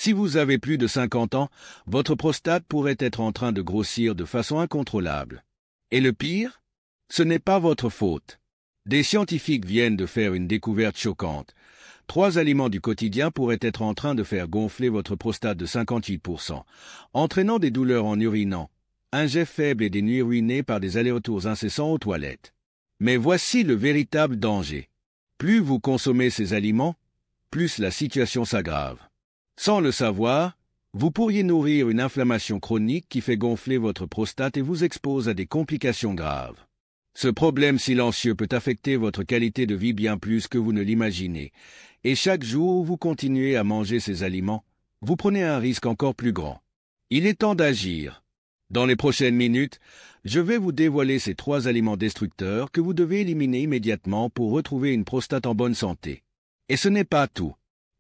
Si vous avez plus de 50 ans, votre prostate pourrait être en train de grossir de façon incontrôlable. Et le pire? Ce n'est pas votre faute. Des scientifiques viennent de faire une découverte choquante. 3 aliments du quotidien pourraient être en train de faire gonfler votre prostate de 58%, entraînant des douleurs en urinant, un jet faible et des nuits ruinées par des allers-retours incessants aux toilettes. Mais voici le véritable danger. Plus vous consommez ces aliments, plus la situation s'aggrave. Sans le savoir, vous pourriez nourrir une inflammation chronique qui fait gonfler votre prostate et vous expose à des complications graves. Ce problème silencieux peut affecter votre qualité de vie bien plus que vous ne l'imaginez, et chaque jour où vous continuez à manger ces aliments, vous prenez un risque encore plus grand. Il est temps d'agir. Dans les prochaines minutes, je vais vous dévoiler ces 3 aliments destructeurs que vous devez éliminer immédiatement pour retrouver une prostate en bonne santé. Et ce n'est pas tout.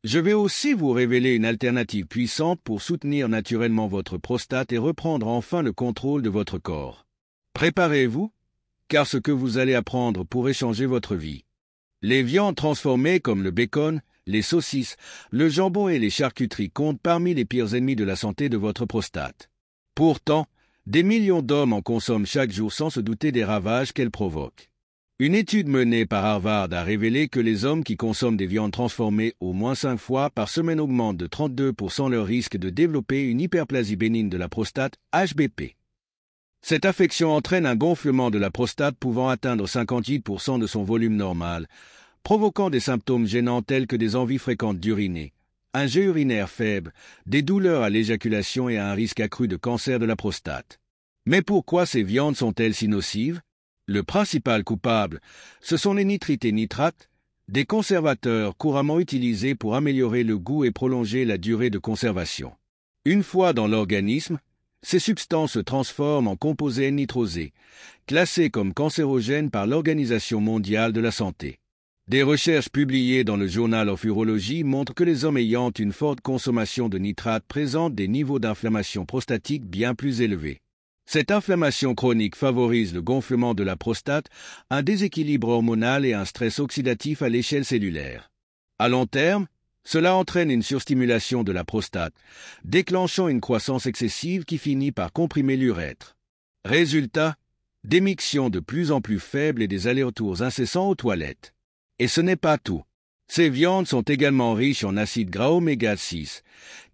Je vais aussi vous révéler une alternative puissante pour soutenir naturellement votre prostate et reprendre enfin le contrôle de votre corps. Préparez-vous, car ce que vous allez apprendre pourrait changer votre vie. Les viandes transformées comme le bacon, les saucisses, le jambon et les charcuteries comptent parmi les pires ennemis de la santé de votre prostate. Pourtant, des millions d'hommes en consomment chaque jour sans se douter des ravages qu'elles provoquent. Une étude menée par Harvard a révélé que les hommes qui consomment des viandes transformées au moins 5 fois par semaine augmentent de 32% leur risque de développer une hyperplasie bénigne de la prostate, HBP. Cette affection entraîne un gonflement de la prostate pouvant atteindre 58% de son volume normal, provoquant des symptômes gênants tels que des envies fréquentes d'uriner, un jet urinaire faible, des douleurs à l'éjaculation et un risque accru de cancer de la prostate. Mais pourquoi ces viandes sont-elles si nocives? Le principal coupable, ce sont les nitrites et nitrates, des conservateurs couramment utilisés pour améliorer le goût et prolonger la durée de conservation. Une fois dans l'organisme, ces substances se transforment en composés N-nitrosés, classés comme cancérogènes par l'Organisation mondiale de la santé. Des recherches publiées dans le Journal of Urology montrent que les hommes ayant une forte consommation de nitrates présentent des niveaux d'inflammation prostatique bien plus élevés. Cette inflammation chronique favorise le gonflement de la prostate, un déséquilibre hormonal et un stress oxydatif à l'échelle cellulaire. À long terme, cela entraîne une surstimulation de la prostate, déclenchant une croissance excessive qui finit par comprimer l'urètre. Résultat, des mictions de plus en plus faibles et des allers-retours incessants aux toilettes. Et ce n'est pas tout. Ces viandes sont également riches en acides gras oméga 6,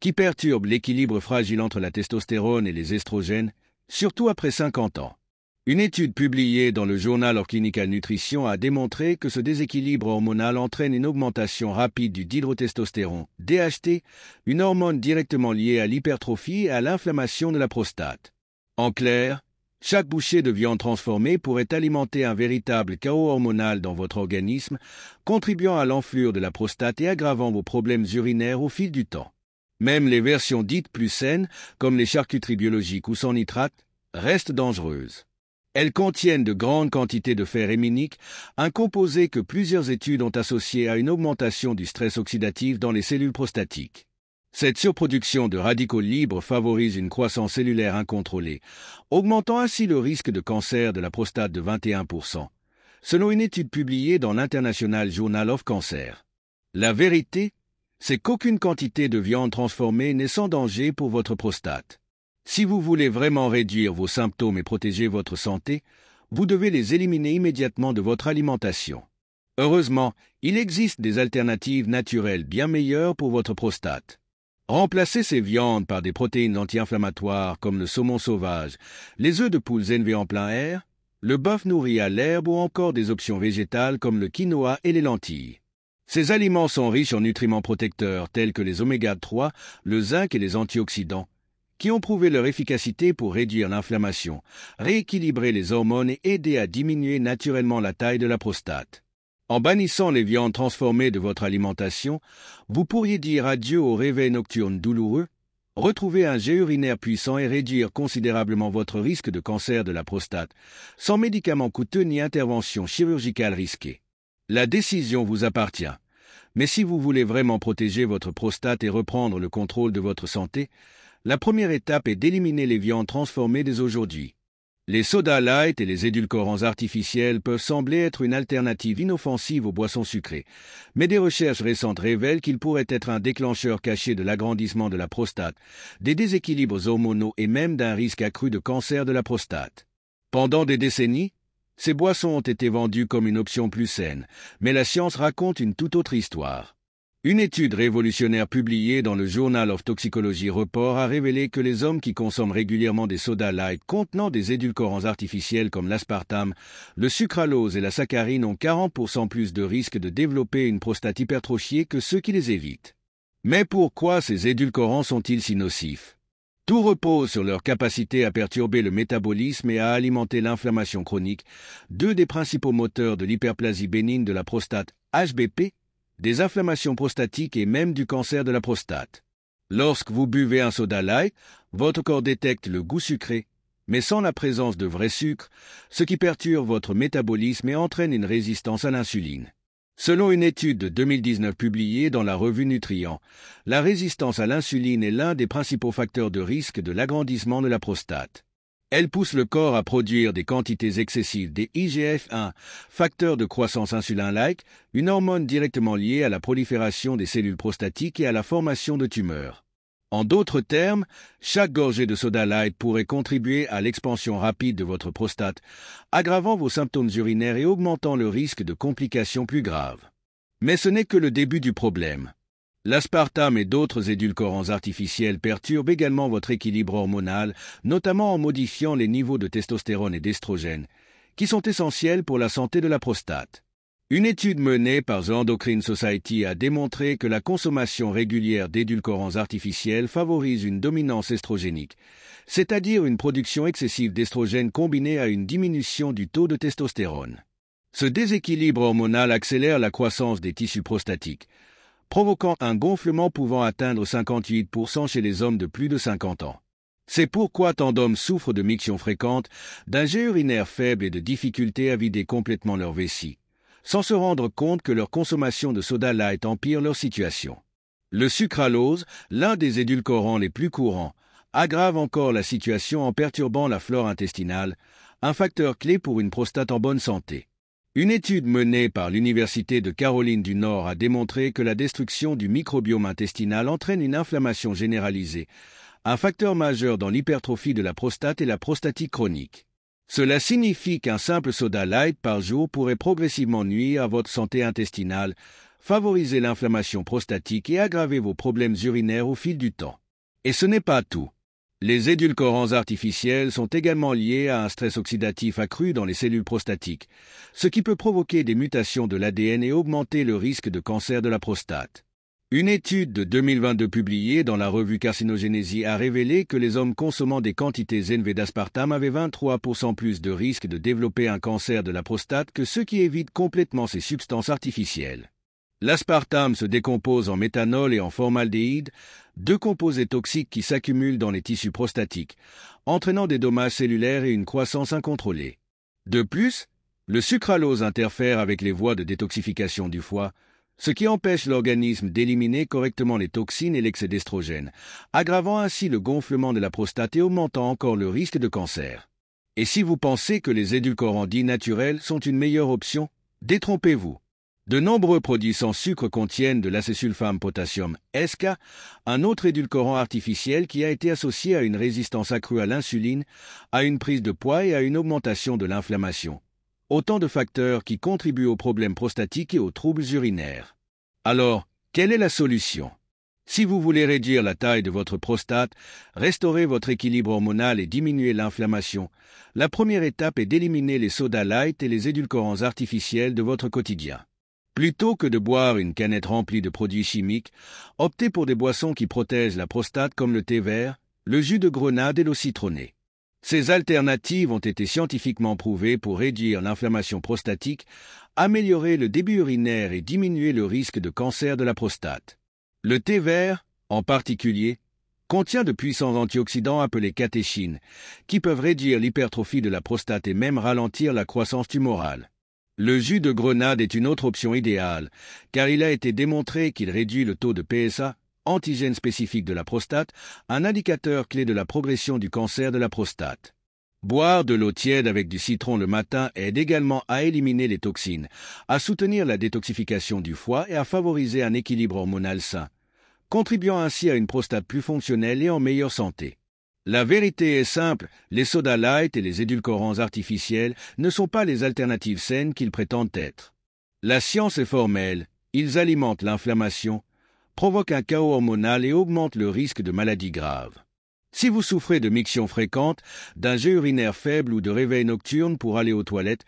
qui perturbent l'équilibre fragile entre la testostérone et les estrogènes, surtout après 50 ans. Une étude publiée dans le Journal of Clinical Nutrition a démontré que ce déséquilibre hormonal entraîne une augmentation rapide du dihydrotestostérone, DHT, une hormone directement liée à l'hypertrophie et à l'inflammation de la prostate. En clair, chaque bouchée de viande transformée pourrait alimenter un véritable chaos hormonal dans votre organisme, contribuant à l'enflure de la prostate et aggravant vos problèmes urinaires au fil du temps. Même les versions dites plus saines, comme les charcuteries biologiques ou sans nitrate, restent dangereuses. Elles contiennent de grandes quantités de fer héminique, un composé que plusieurs études ont associé à une augmentation du stress oxydatif dans les cellules prostatiques. Cette surproduction de radicaux libres favorise une croissance cellulaire incontrôlée, augmentant ainsi le risque de cancer de la prostate de 21%, selon une étude publiée dans l'International Journal of Cancer. La vérité, c'est qu'aucune quantité de viande transformée n'est sans danger pour votre prostate. Si vous voulez vraiment réduire vos symptômes et protéger votre santé, vous devez les éliminer immédiatement de votre alimentation. Heureusement, il existe des alternatives naturelles bien meilleures pour votre prostate. Remplacez ces viandes par des protéines anti-inflammatoires comme le saumon sauvage, les œufs de poules élevés en plein air, le bœuf nourri à l'herbe ou encore des options végétales comme le quinoa et les lentilles. Ces aliments sont riches en nutriments protecteurs tels que les oméga 3, le zinc et les antioxydants, qui ont prouvé leur efficacité pour réduire l'inflammation, rééquilibrer les hormones et aider à diminuer naturellement la taille de la prostate. En bannissant les viandes transformées de votre alimentation, vous pourriez dire adieu au réveil nocturne douloureux, retrouver un jet urinaire puissant et réduire considérablement votre risque de cancer de la prostate, sans médicaments coûteux ni intervention chirurgicale risquée. La décision vous appartient. Mais si vous voulez vraiment protéger votre prostate et reprendre le contrôle de votre santé, la première étape est d'éliminer les viandes transformées dès aujourd'hui. Les sodas light et les édulcorants artificiels peuvent sembler être une alternative inoffensive aux boissons sucrées, mais des recherches récentes révèlent qu'ils pourraient être un déclencheur caché de l'agrandissement de la prostate, des déséquilibres hormonaux et même d'un risque accru de cancer de la prostate. Pendant des décennies, ces boissons ont été vendues comme une option plus saine, mais la science raconte une toute autre histoire. Une étude révolutionnaire publiée dans le Journal of Toxicology Report a révélé que les hommes qui consomment régulièrement des sodas light contenant des édulcorants artificiels comme l'aspartame, le sucralose et la saccharine ont 40% plus de risque de développer une prostate hypertrophiée que ceux qui les évitent. Mais pourquoi ces édulcorants sont-ils si nocifs? Tout repose sur leur capacité à perturber le métabolisme et à alimenter l'inflammation chronique, deux des principaux moteurs de l'hyperplasie bénigne de la prostate, HBP, des inflammations prostatiques et même du cancer de la prostate. Lorsque vous buvez un soda light, votre corps détecte le goût sucré, mais sans la présence de vrai sucre, ce qui perturbe votre métabolisme et entraîne une résistance à l'insuline. Selon une étude de 2019 publiée dans la revue Nutrient, la résistance à l'insuline est l'un des principaux facteurs de risque de l'agrandissement de la prostate. Elle pousse le corps à produire des quantités excessives des IGF-1, facteur de croissance insulin-like, une hormone directement liée à la prolifération des cellules prostatiques et à la formation de tumeurs. En d'autres termes, chaque gorgée de soda light pourrait contribuer à l'expansion rapide de votre prostate, aggravant vos symptômes urinaires et augmentant le risque de complications plus graves. Mais ce n'est que le début du problème. L'aspartame et d'autres édulcorants artificiels perturbent également votre équilibre hormonal, notamment en modifiant les niveaux de testostérone et d'estrogène, qui sont essentiels pour la santé de la prostate. Une étude menée par The Endocrine Society a démontré que la consommation régulière d'édulcorants artificiels favorise une dominance estrogénique, c'est-à-dire une production excessive d'estrogène combinée à une diminution du taux de testostérone. Ce déséquilibre hormonal accélère la croissance des tissus prostatiques, provoquant un gonflement pouvant atteindre 58% chez les hommes de plus de 50 ans. C'est pourquoi tant d'hommes souffrent de mictions fréquentes, d'un jet urinaire faible et de difficultés à vider complètement leur vessie, sans se rendre compte que leur consommation de soda light empire leur situation. Le sucralose, l'un des édulcorants les plus courants, aggrave encore la situation en perturbant la flore intestinale, un facteur clé pour une prostate en bonne santé. Une étude menée par l'Université de Caroline du Nord a démontré que la destruction du microbiome intestinal entraîne une inflammation généralisée, un facteur majeur dans l'hypertrophie de la prostate et la prostatite chronique. Cela signifie qu'un simple soda light par jour pourrait progressivement nuire à votre santé intestinale, favoriser l'inflammation prostatique et aggraver vos problèmes urinaires au fil du temps. Et ce n'est pas tout. Les édulcorants artificiels sont également liés à un stress oxydatif accru dans les cellules prostatiques, ce qui peut provoquer des mutations de l'ADN et augmenter le risque de cancer de la prostate. Une étude de 2022 publiée dans la revue Carcinogénésie a révélé que les hommes consommant des quantités élevées d'aspartame avaient 23% plus de risque de développer un cancer de la prostate que ceux qui évitent complètement ces substances artificielles. L'aspartame se décompose en méthanol et en formaldéhyde, deux composés toxiques qui s'accumulent dans les tissus prostatiques, entraînant des dommages cellulaires et une croissance incontrôlée. De plus, le sucralose interfère avec les voies de détoxification du foie, ce qui empêche l'organisme d'éliminer correctement les toxines et l'excès d'estrogène, aggravant ainsi le gonflement de la prostate et augmentant encore le risque de cancer. Et si vous pensez que les édulcorants dits naturels sont une meilleure option, détrompez-vous. De nombreux produits sans sucre contiennent de l'acésulfame potassium SK, un autre édulcorant artificiel qui a été associé à une résistance accrue à l'insuline, à une prise de poids et à une augmentation de l'inflammation. Autant de facteurs qui contribuent aux problèmes prostatiques et aux troubles urinaires. Alors, quelle est la solution? Si vous voulez réduire la taille de votre prostate, restaurer votre équilibre hormonal et diminuer l'inflammation, la première étape est d'éliminer les sodas light et les édulcorants artificiels de votre quotidien. Plutôt que de boire une canette remplie de produits chimiques, optez pour des boissons qui protègent la prostate comme le thé vert, le jus de grenade et l'eau citronnée. Ces alternatives ont été scientifiquement prouvées pour réduire l'inflammation prostatique, améliorer le débit urinaire et diminuer le risque de cancer de la prostate. Le thé vert, en particulier, contient de puissants antioxydants appelés catéchines, qui peuvent réduire l'hypertrophie de la prostate et même ralentir la croissance tumorale. Le jus de grenade est une autre option idéale, car il a été démontré qu'il réduit le taux de PSA, antigène spécifique de la prostate, un indicateur clé de la progression du cancer de la prostate. Boire de l'eau tiède avec du citron le matin aide également à éliminer les toxines, à soutenir la détoxification du foie et à favoriser un équilibre hormonal sain, contribuant ainsi à une prostate plus fonctionnelle et en meilleure santé. La vérité est simple, les sodas light et les édulcorants artificiels ne sont pas les alternatives saines qu'ils prétendent être. La science est formelle, ils alimentent l'inflammation, provoquent un chaos hormonal et augmentent le risque de maladies graves. Si vous souffrez de mictions fréquentes, d'un jet urinaire faible ou de réveil nocturne pour aller aux toilettes,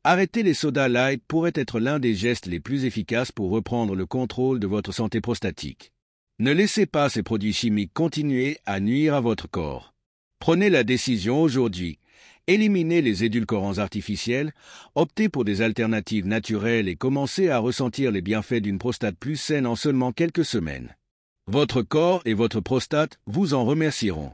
arrêter les sodas light pourrait être l'un des gestes les plus efficaces pour reprendre le contrôle de votre santé prostatique. Ne laissez pas ces produits chimiques continuer à nuire à votre corps. Prenez la décision aujourd'hui. Éliminez les édulcorants artificiels, optez pour des alternatives naturelles et commencez à ressentir les bienfaits d'une prostate plus saine en seulement quelques semaines. Votre corps et votre prostate vous en remercieront.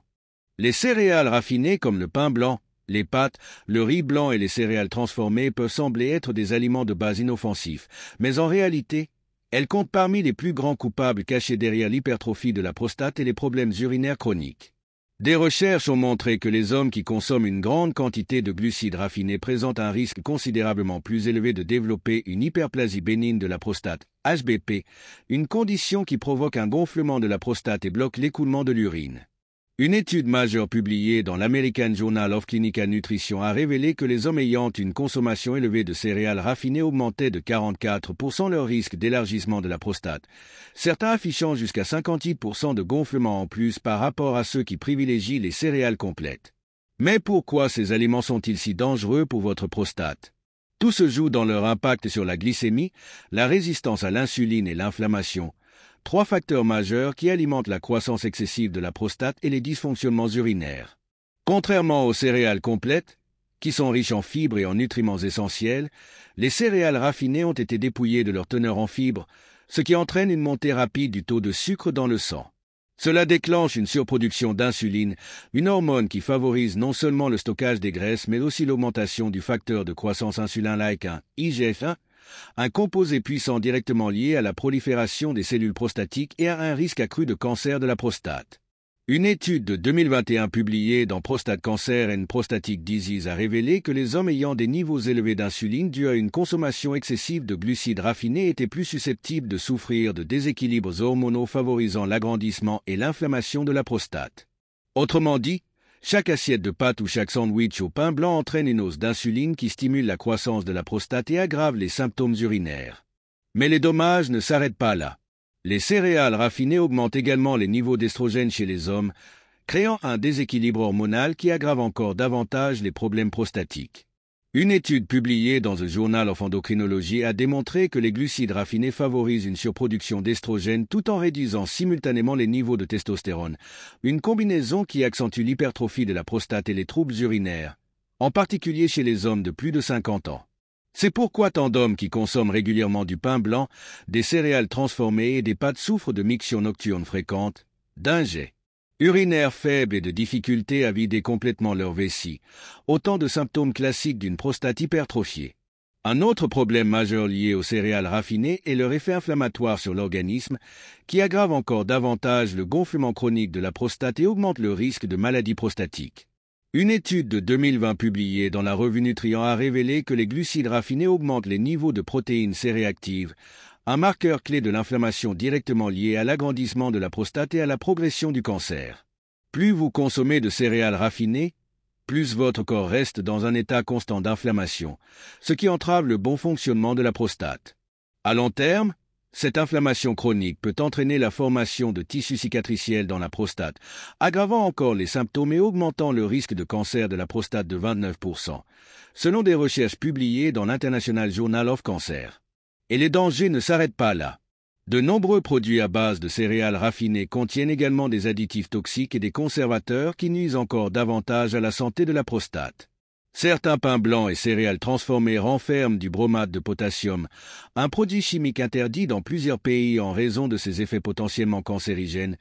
Les céréales raffinées comme le pain blanc, les pâtes, le riz blanc et les céréales transformées peuvent sembler être des aliments de base inoffensifs, mais en réalité, elles comptent parmi les plus grands coupables cachés derrière l'hypertrophie de la prostate et les problèmes urinaires chroniques. Des recherches ont montré que les hommes qui consomment une grande quantité de glucides raffinés présentent un risque considérablement plus élevé de développer une hyperplasie bénigne de la prostate, HBP, une condition qui provoque un gonflement de la prostate et bloque l'écoulement de l'urine. Une étude majeure publiée dans l'American Journal of Clinical Nutrition a révélé que les hommes ayant une consommation élevée de céréales raffinées augmentaient de 44% leur risque d'élargissement de la prostate, certains affichant jusqu'à 58% de gonflement en plus par rapport à ceux qui privilégient les céréales complètes. Mais pourquoi ces aliments sont-ils si dangereux pour votre prostate? Tout se joue dans leur impact sur la glycémie, la résistance à l'insuline et l'inflammation, trois facteurs majeurs qui alimentent la croissance excessive de la prostate et les dysfonctionnements urinaires. Contrairement aux céréales complètes, qui sont riches en fibres et en nutriments essentiels, les céréales raffinées ont été dépouillées de leur teneur en fibres, ce qui entraîne une montée rapide du taux de sucre dans le sang. Cela déclenche une surproduction d'insuline, une hormone qui favorise non seulement le stockage des graisses mais aussi l'augmentation du facteur de croissance insulin-like 1, IGF-1, un composé puissant directement lié à la prolifération des cellules prostatiques et à un risque accru de cancer de la prostate. Une étude de 2021 publiée dans Prostate Cancer and Prostatic Disease a révélé que les hommes ayant des niveaux élevés d'insuline dus à une consommation excessive de glucides raffinés étaient plus susceptibles de souffrir de déséquilibres hormonaux favorisant l'agrandissement et l'inflammation de la prostate. Autrement dit, chaque assiette de pâtes ou chaque sandwich au pain blanc entraîne une hausse d'insuline qui stimule la croissance de la prostate et aggrave les symptômes urinaires. Mais les dommages ne s'arrêtent pas là. Les céréales raffinées augmentent également les niveaux d'estrogène chez les hommes, créant un déséquilibre hormonal qui aggrave encore davantage les problèmes prostatiques. Une étude publiée dans The Journal of Endocrinology a démontré que les glucides raffinés favorisent une surproduction d'estrogène tout en réduisant simultanément les niveaux de testostérone, une combinaison qui accentue l'hypertrophie de la prostate et les troubles urinaires, en particulier chez les hommes de plus de 50 ans. C'est pourquoi tant d'hommes qui consomment régulièrement du pain blanc, des céréales transformées et des pâtes souffrent de mictions nocturnes fréquentes, d'un jet urinaire faible et de difficulté à vider complètement leur vessie, autant de symptômes classiques d'une prostate hypertrophiée. Un autre problème majeur lié aux céréales raffinées est leur effet inflammatoire sur l'organisme, qui aggrave encore davantage le gonflement chronique de la prostate et augmente le risque de maladies prostatiques. Une étude de 2020 publiée dans la revue Nutrient a révélé que les glucides raffinés augmentent les niveaux de protéines C-réactives, un marqueur clé de l'inflammation directement lié à l'agrandissement de la prostate et à la progression du cancer. Plus vous consommez de céréales raffinées, plus votre corps reste dans un état constant d'inflammation, ce qui entrave le bon fonctionnement de la prostate. À long terme, cette inflammation chronique peut entraîner la formation de tissus cicatriciels dans la prostate, aggravant encore les symptômes et augmentant le risque de cancer de la prostate de 29%, selon des recherches publiées dans l'International Journal of Cancer. Et les dangers ne s'arrêtent pas là. De nombreux produits à base de céréales raffinées contiennent également des additifs toxiques et des conservateurs qui nuisent encore davantage à la santé de la prostate. Certains pains blancs et céréales transformées renferment du bromate de potassium, un produit chimique interdit dans plusieurs pays en raison de ses effets potentiellement cancérigènes,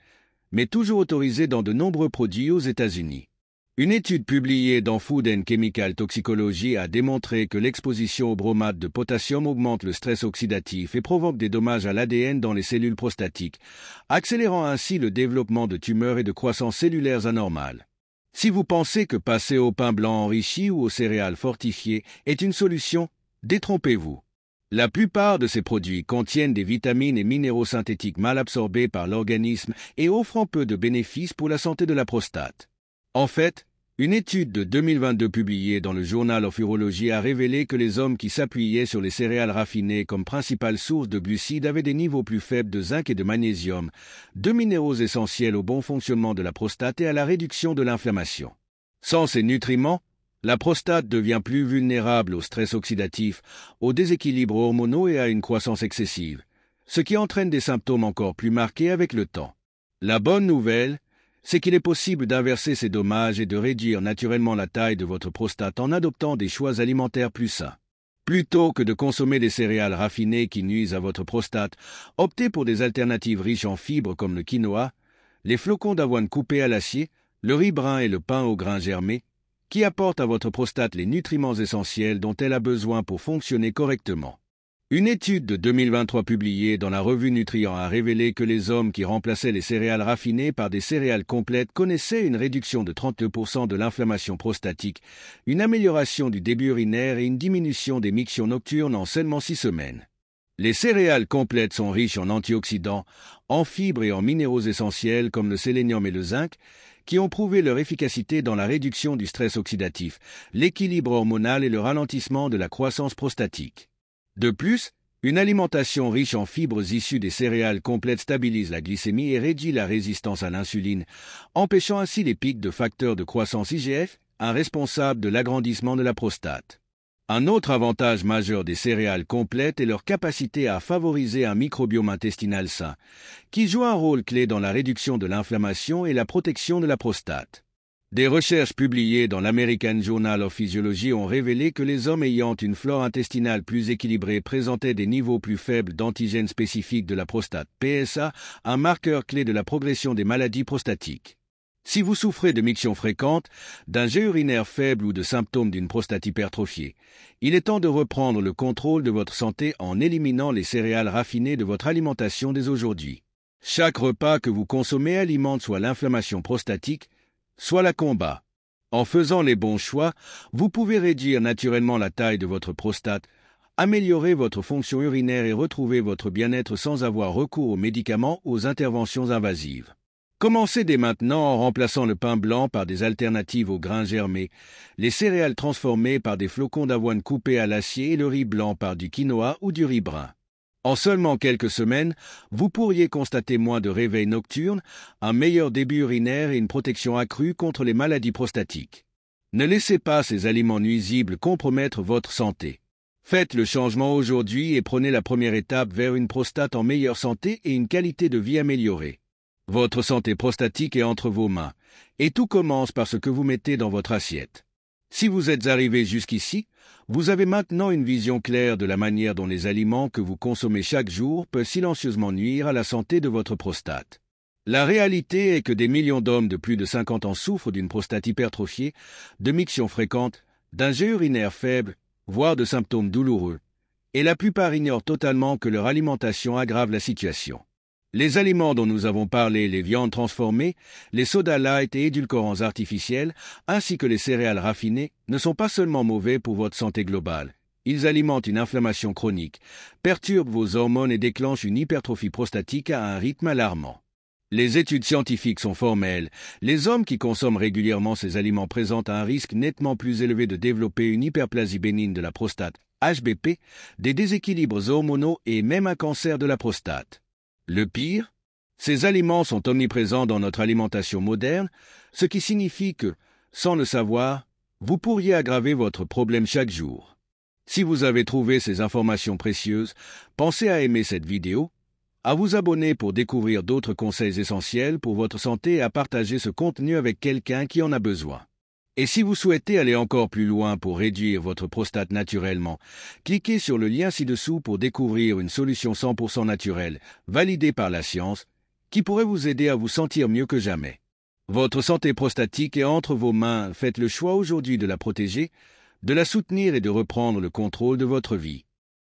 mais toujours autorisé dans de nombreux produits aux États-Unis. Une étude publiée dans Food and Chemical Toxicology a démontré que l'exposition au bromate de potassium augmente le stress oxydatif et provoque des dommages à l'ADN dans les cellules prostatiques, accélérant ainsi le développement de tumeurs et de croissance cellulaires anormales. Si vous pensez que passer au pain blanc enrichi ou aux céréales fortifiées est une solution, détrompez-vous. La plupart de ces produits contiennent des vitamines et minéraux synthétiques mal absorbés par l'organisme et offrant peu de bénéfices pour la santé de la prostate. En fait, une étude de 2022 publiée dans le Journal of Urology a révélé que les hommes qui s'appuyaient sur les céréales raffinées comme principale source de glucides avaient des niveaux plus faibles de zinc et de magnésium, deux minéraux essentiels au bon fonctionnement de la prostate et à la réduction de l'inflammation. Sans ces nutriments, la prostate devient plus vulnérable au stress oxydatif, aux déséquilibres hormonaux et à une croissance excessive, ce qui entraîne des symptômes encore plus marqués avec le temps. La bonne nouvelle, c'est qu'il est possible d'inverser ces dommages et de réduire naturellement la taille de votre prostate en adoptant des choix alimentaires plus sains. Plutôt que de consommer des céréales raffinées qui nuisent à votre prostate, optez pour des alternatives riches en fibres comme le quinoa, les flocons d'avoine coupés à l'acier, le riz brun et le pain au grain germé, qui apportent à votre prostate les nutriments essentiels dont elle a besoin pour fonctionner correctement. Une étude de 2023 publiée dans la revue Nutrient a révélé que les hommes qui remplaçaient les céréales raffinées par des céréales complètes connaissaient une réduction de 32% de l'inflammation prostatique, une amélioration du débit urinaire et une diminution des mictions nocturnes en seulement 6 semaines. Les céréales complètes sont riches en antioxydants, en fibres et en minéraux essentiels comme le sélénium et le zinc, qui ont prouvé leur efficacité dans la réduction du stress oxydatif, l'équilibre hormonal et le ralentissement de la croissance prostatique. De plus, une alimentation riche en fibres issues des céréales complètes stabilise la glycémie et réduit la résistance à l'insuline, empêchant ainsi les pics de facteurs de croissance IGF, un responsable de l'agrandissement de la prostate. Un autre avantage majeur des céréales complètes est leur capacité à favoriser un microbiome intestinal sain, qui joue un rôle clé dans la réduction de l'inflammation et la protection de la prostate. Des recherches publiées dans l'American Journal of Physiology ont révélé que les hommes ayant une flore intestinale plus équilibrée présentaient des niveaux plus faibles d'antigènes spécifiques de la prostate, PSA, un marqueur clé de la progression des maladies prostatiques. Si vous souffrez de mictions fréquentes, d'un jet urinaire faible ou de symptômes d'une prostate hypertrophiée, il est temps de reprendre le contrôle de votre santé en éliminant les céréales raffinées de votre alimentation dès aujourd'hui. Chaque repas que vous consommez alimente soit l'inflammation prostatique, soit la combat. En faisant les bons choix, vous pouvez réduire naturellement la taille de votre prostate, améliorer votre fonction urinaire et retrouver votre bien-être sans avoir recours aux médicaments ou aux interventions invasives. Commencez dès maintenant en remplaçant le pain blanc par des alternatives aux grains germés, les céréales transformées par des flocons d'avoine coupés à l'acier et le riz blanc par du quinoa ou du riz brun. En seulement quelques semaines, vous pourriez constater moins de réveils nocturnes, un meilleur débit urinaire et une protection accrue contre les maladies prostatiques. Ne laissez pas ces aliments nuisibles compromettre votre santé. Faites le changement aujourd'hui et prenez la première étape vers une prostate en meilleure santé et une qualité de vie améliorée. Votre santé prostatique est entre vos mains, et tout commence par ce que vous mettez dans votre assiette. Si vous êtes arrivé jusqu'ici, vous avez maintenant une vision claire de la manière dont les aliments que vous consommez chaque jour peuvent silencieusement nuire à la santé de votre prostate. La réalité est que des millions d'hommes de plus de 50 ans souffrent d'une prostate hypertrophiée, de mictions fréquentes, d'un jet urinaire faible, voire de symptômes douloureux, et la plupart ignorent totalement que leur alimentation aggrave la situation. Les aliments dont nous avons parlé, les viandes transformées, les sodas light et édulcorants artificiels, ainsi que les céréales raffinées, ne sont pas seulement mauvais pour votre santé globale. Ils alimentent une inflammation chronique, perturbent vos hormones et déclenchent une hypertrophie prostatique à un rythme alarmant. Les études scientifiques sont formelles. Les hommes qui consomment régulièrement ces aliments présentent un risque nettement plus élevé de développer une hyperplasie bénigne de la prostate, HBP, des déséquilibres hormonaux et même un cancer de la prostate. Le pire, ces aliments sont omniprésents dans notre alimentation moderne, ce qui signifie que, sans le savoir, vous pourriez aggraver votre problème chaque jour. Si vous avez trouvé ces informations précieuses, pensez à aimer cette vidéo, à vous abonner pour découvrir d'autres conseils essentiels pour votre santé et à partager ce contenu avec quelqu'un qui en a besoin. Et si vous souhaitez aller encore plus loin pour réduire votre prostate naturellement, cliquez sur le lien ci-dessous pour découvrir une solution 100% naturelle, validée par la science, qui pourrait vous aider à vous sentir mieux que jamais. Votre santé prostatique est entre vos mains, faites le choix aujourd'hui de la protéger, de la soutenir et de reprendre le contrôle de votre vie.